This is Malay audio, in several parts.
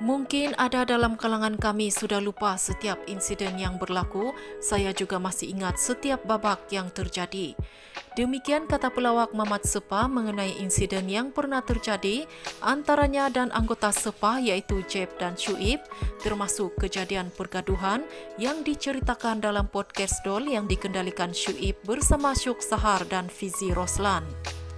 Mungkin ada dalam kalangan kami sudah lupa setiap insiden yang berlaku, saya juga masih ingat setiap babak yang terjadi. Demikian kata pelawak Mamat Sepa mengenai insiden yang pernah terjadi antaranya dan anggota Sepa iaitu Jeb dan Syuib, termasuk kejadian pergaduhan yang diceritakan dalam podcast Dol yang dikendalikan Syuib bersama Syuk Sahar dan Fizi Roslan.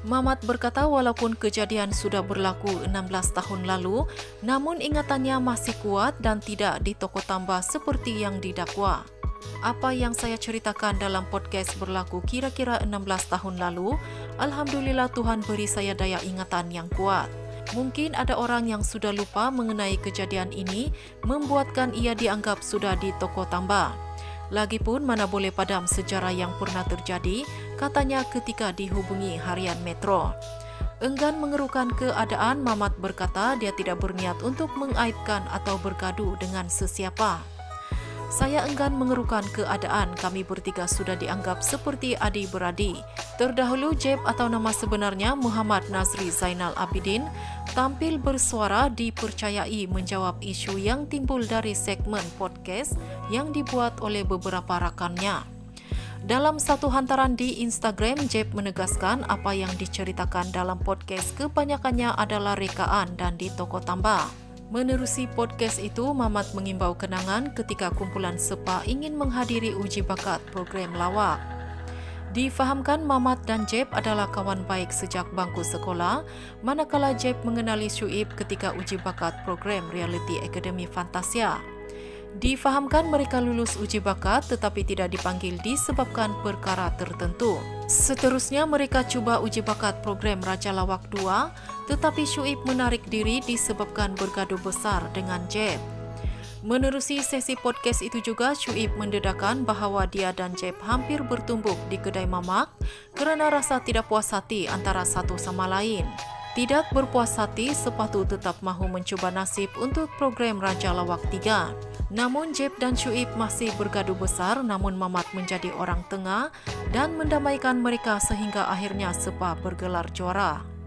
Mamat berkata walaupun kejadian sudah berlaku 16 tahun lalu, namun ingatannya masih kuat dan tidak ditokok tambah seperti yang didakwa. Apa yang saya ceritakan dalam podcast berlaku kira-kira 16 tahun lalu, Alhamdulillah Tuhan beri saya daya ingatan yang kuat. Mungkin ada orang yang sudah lupa mengenai kejadian ini, membuatkan ia dianggap sudah ditokok tambah. Lagipun mana boleh padam sejarah yang pernah terjadi, katanya ketika dihubungi harian Metro. Enggan mengerukan keadaan, Mamat berkata dia tidak berniat untuk mengaibkan atau bergaduh dengan sesiapa. Saya enggan mengerukan keadaan, kami bertiga sudah dianggap seperti adik-beradik. Terdahulu Jeb atau nama sebenarnya Muhammad Nazri Zainal Abidin tampil bersuara dipercayai menjawab isu yang timbul dari segmen podcast yang dibuat oleh beberapa rakannya. Dalam satu hantaran di Instagram, Jeb menegaskan apa yang diceritakan dalam podcast kebanyakannya adalah rekaan dan ditokok tambah. Menerusi podcast itu, Mamat mengimbau kenangan ketika kumpulan Sepa ingin menghadiri uji bakat program lawak. Difahamkan Mamat dan Jeb adalah kawan baik sejak bangku sekolah, manakala Jeb mengenali Syuib ketika uji bakat program Reality Academy Fantasia. Difahamkan mereka lulus uji bakat tetapi tidak dipanggil disebabkan perkara tertentu. Seterusnya mereka cuba uji bakat program Raja Lawak 2, tetapi Syuib menarik diri disebabkan bergaduh besar dengan Jeb. Menerusi sesi podcast itu juga, Syuib mendedahkan bahawa dia dan Jeb hampir bertumbuk di kedai mamak kerana rasa tidak puas hati antara satu sama lain. Tidak berpuas hati, sepatu tetap mahu mencuba nasib untuk program Raja Lawak 3. Namun Jeb dan Syuib masih bergaduh besar, namun Mamat menjadi orang tengah dan mendamaikan mereka sehingga akhirnya Sepa bergelar juara.